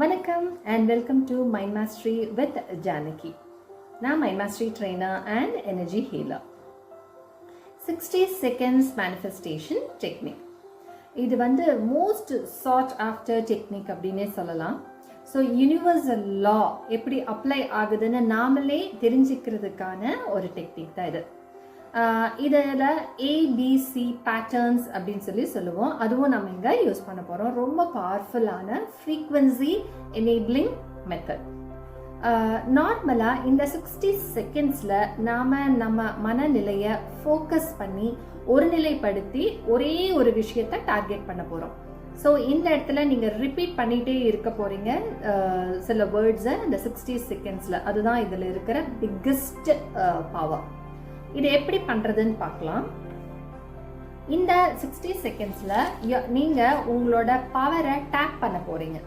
வணக்கம் and welcome to Mind Mastery with Janaki. நான் Mind Mastery trainer and energy healer. 60 seconds manifestation technique. இது most sought after technique அப்படினே சொல்லலாம். So universal லா எப்படி apply ஆகுதுன்னு நாமளே தெரிஞ்சுக்கிறதுக்கான ஒரு டெக்னிக் தான் இது. இதில் ஏபிசி பேட்டர்ன்ஸ் அப்படின்னு சொல்லுவோம். அதுவும் நம்ம இங்கே யூஸ் பண்ண போகிறோம். ரொம்ப பவர்ஃபுல்லான ஃப்ரீக்வன்சி எனேபிளிங் மெத்தட். நார்மலாக இந்த 60 செகண்ட்ஸில் நாம் நம்ம மனநிலையை ஃபோக்கஸ் பண்ணி ஒருநிலைப்படுத்தி ஒரே ஒரு விஷயத்தை டார்கெட் பண்ண போகிறோம். ஸோ இந்த இடத்துல நீங்கள் ரிப்பீட் பண்ணிகிட்டே இருக்க போகிறீங்க சில வேர்ட்ஸை இந்த 60 செகண்ட்ஸில். அதுதான் இதில் இருக்கிற பிக்கஸ்ட் பவர். இது எப்படி பண்ணுறதுன்னு பார்க்கலாம். இந்த 60 செகண்ட்ஸில் நீங்கள் உங்களோட பவரை டேப் பண்ண போகிறீங்க.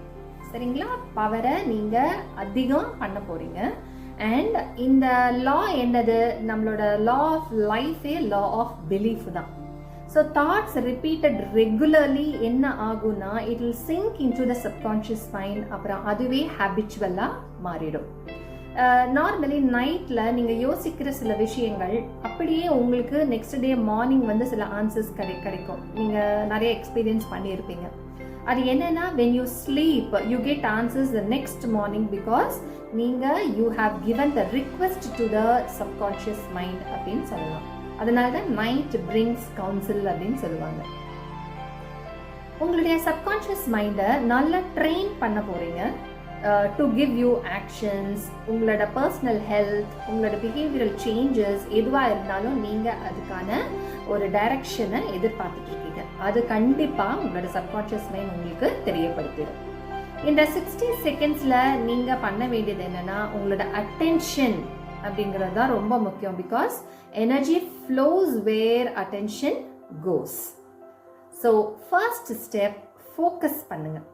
சரிங்களா? பவரை நீங்கள் அதிகம் பண்ண போகிறீங்க. அண்ட் இந்த லா என்னது? நம்மளோட லா ஆஃப் லைஃபே லா ஆஃப் பிலீஃப் தான். ஸோ தாட்ஸ் ரிப்பீட்டட் ரெகுலர்லி என்ன ஆகும்னா it will sink into the subconscious mind. அப்புறம் அதுவே ஹேபிச்சுவலாக மாறிடும். நார்மலி நைட்டில் நீங்கள் யோசிக்கிற சில விஷயங்கள் அப்படியே உங்களுக்கு நெக்ஸ்ட் டே மார்னிங் சில ஆன்சர்ஸ் கிடைக்கும். நீங்கள் நிறைய எக்ஸ்பீரியன்ஸ் பண்ணியிருப்பீங்க. அது என்னன்னா when you sleep you get answers the next morning because நீங்கள் you have given the request to the subconscious mind அப்படின்னு சொல்லலாம். அதனால தான் night brings counsel அப்படின்னு சொல்லுவாங்க. உங்களுடைய சப்கான்ஷியஸ் மைண்டை நல்லா ட்ரெயின் பண்ண போறீங்க டு கிவ் யூ ஆக்ஷன்ஸ். உங்களோட பர்சனல் ஹெல்த், உங்களோட பிஹேவியரல் சேஞ்சஸ் எதுவாக இருந்தாலும் நீங்கள் அதுக்கான ஒரு டைரக்ஷனை எதிர்பார்த்துட்டு இருக்கீங்க. அது கண்டிப்பாக உங்களோட சப்கான்ஷியஸ் மைண்ட் உங்களுக்கு தெரியப்படுத்திடும். இந்த 60 செகண்ட்ஸில் நீங்கள் பண்ண வேண்டியது என்னென்னா உங்களோட அட்டென்ஷன் அப்படிங்கிறது தான் ரொம்ப முக்கியம். Because energy flows where attention goes. So first step, focus பண்ணுங்கள்.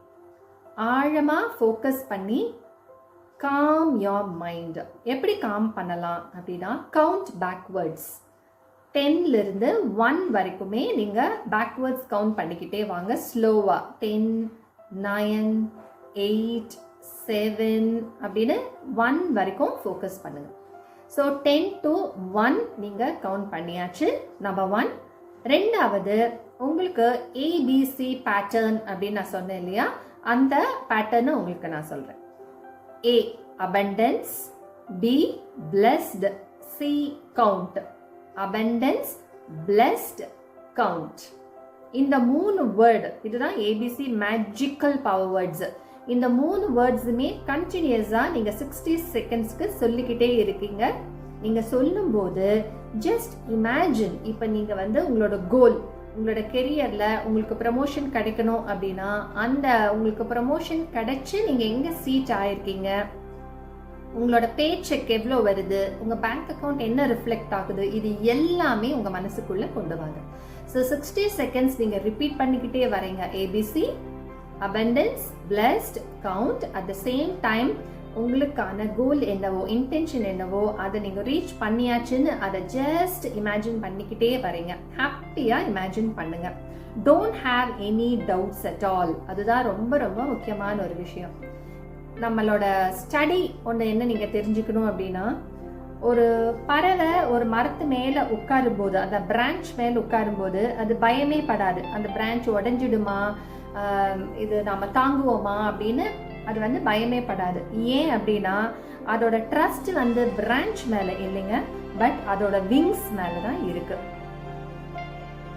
ஆழமாக ஃபோக்கஸ் பண்ணி காம் யோர் மைண்ட். எப்படி காம் பண்ணலாம் அப்படின்னா கவுண்ட் பேக்வேர்ட்ஸ். 10லிருந்து 1 வரைக்குமே நீங்கள் பேக்வேர்ட்ஸ் கவுண்ட் பண்ணிக்கிட்டே வாங்க ஸ்லோவாக. 10, 9, 8, 7 அப்படின்னு 1 வரைக்கும் ஃபோக்கஸ் பண்ணுங்கள். ஸோ 10 to 1 நீங்கள் கவுண்ட் பண்ணியாச்சு. நம்பர் 1. ரெண்டாவது, உங்களுக்கு ஏபிசி பேட்டர்ன் அப்படின்னு நான் சொன்னேன் இல்லையா, அந்த பேட்டர்னை உங்களுக்கு நான் சொல்றேன். A abundance, B blessed, C count. Abundance, blessed, count. இந்த 3 வேர்டு இதுதான் ABC மேஜிக்கல் பவர் வேர்ட்ஸ். இந்த 3 வேர்ட்ஸுமே கண்டினியூஸா நீங்க 60 செகண்ட்ஸ்க்கு சொல்லிக்கிட்டே இருக்கீங்க. நீங்க சொல்லும்போது ஜஸ்ட் இமேஜின், இப்ப நீங்க உங்களோட கோல், உங்களோட கெரியர்ல உங்களுக்கு ப்ரமோஷன் கிடைக்கணும் அப்படின்னா அந்த உங்களுக்கு ப்ரமோஷன் கிடைச்சு நீங்க எங்க சீட் ஆயிருக்கீங்க, உங்களோட பே செக் எவ்வளோ வருது, உங்க பேங்க் அக்கௌண்ட் என்ன ரிஃப்ளெக்ட் ஆகுது, இது எல்லாமே உங்க மனசுக்குள்ள கொண்டு வாங்க. ஸோ 60 செகண்ட்ஸ் நீங்க ரிப்பீட் பண்ணிக்கிட்டே வரீங்க. ABC, abundance, blessed, count. At the same time உங்களுக்கான கோல் என்னவோ, இன்டென்ஷன் என்னவோ அதை நீங்க ரீச் பண்ணியாச்சுன்னு அதை ஜஸ்ட் இமேஜின் பண்ணிக்கிட்டே வரீங்க. ஹாப்பியா இமேஜின் பண்ணுங்க. Don't have any doubts at all. அதுதான் ரொம்ப ரொம்ப முக்கியமான ஒரு விஷயம். நம்மளோட ஸ்டடி ஒன்று என்ன நீங்க தெரிஞ்சுக்கணும் அப்படின்னா, ஒரு பறவை ஒரு மரத்து மேல உட்காரும் போது, அந்த பிரான்ச் மேல உட்காரும் போது அது பயமே படாது. அந்த பிரான்ச் உடஞ்சிடுமா, இது நாம தாங்குவோமா அப்படின்னு அது பயமே படாது. ஏன் அப்படின்னா அதோட ட்ரஸ்ட் பிரான்ச் மேல இல்லைங்க, பட் அதோட விங்ஸ் மேல தான் இருக்கு.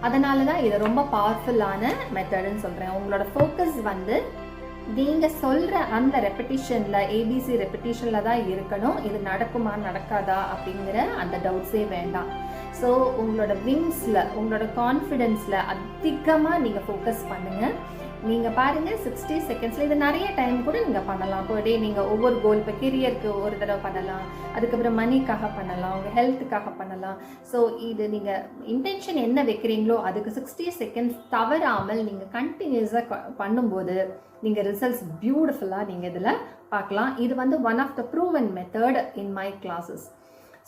அதனாலதான் இது ரொம்ப பவர்ஃபுல்லான மெத்தட்னு சொல்றேன். உங்களோட ஃபோக்கஸ் நீங்க சொல்ற அந்த ரெப்பிட்டிஷன்ல, ஏபிசி ரெப்பிட்டிஷன்ல தான் இருக்கணும். இது நடக்குமா நடக்காதா அப்படிங்கிற அந்த டவுட்ஸே வேண்டாம். ஸோ உங்களோட விங்ஸ்ல, உங்களோட கான்ஃபிடென்ஸ்ல அதிகமா நீங்க ஃபோக்கஸ் பண்ணுங்க. நீங்க பாருங்க 60 செகண்ட்ஸ்ல இது நிறைய டைம் கூட நீங்க பண்ணலாம். per day நீங்க ஒவ்வொரு கோல், இப்போ கெரியருக்கு ஒரு தடவை பண்ணலாம், அதுக்கப்புறம் மணிக்காக பண்ணலாம், உங்க ஹெல்த்துக்காக பண்ணலாம். ஸோ இது நீங்க இன்டென்ஷன் என்ன வைக்கிறீங்களோ அதுக்கு 60 செகண்ட்ஸ் தவறாமல் நீங்க கண்டினியூஸா பண்ணும்போது நீங்க ரிசல்ட்ஸ் பியூட்டிஃபுல்லா நீங்க இதுல பார்க்கலாம். இது one of the proven method in my classes.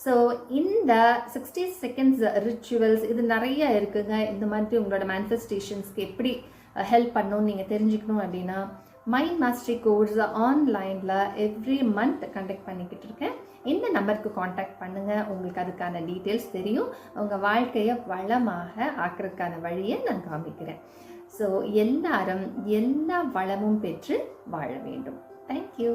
So இந்த 60 செகண்ட்ஸ் ரிச்சுவல்ஸ் இது நிறைய இருக்குங்க. இந்த மாதிரி உங்களோட மேனிஃபெஸ்டேஷன்ஸ்க்கு எப்படி ஹெல்ப் பண்ணணும்னு நீங்கள் தெரிஞ்சுக்கணும் அப்படின்னா மைண்ட் மாஸ்டரி கோர்ஸ் ஆன்லைனில் எவ்ரி மந்த் கண்டக்ட் பண்ணிக்கிட்டு இருக்கேன். இந்த நம்பருக்கு காண்டாக்ட் பண்ணுங்கள், உங்களுக்கு அதுக்கான டீட்டெயில்ஸ் தெரியும். உங்கள் வாழ்க்கையை வளமாக ஆக்கிறதுக்கான வழியை நான் காமிக்கிறேன். ஸோ எல்லாரும் எல்லா வளமும் பெற்று வாழ வேண்டும். தேங்க்யூ.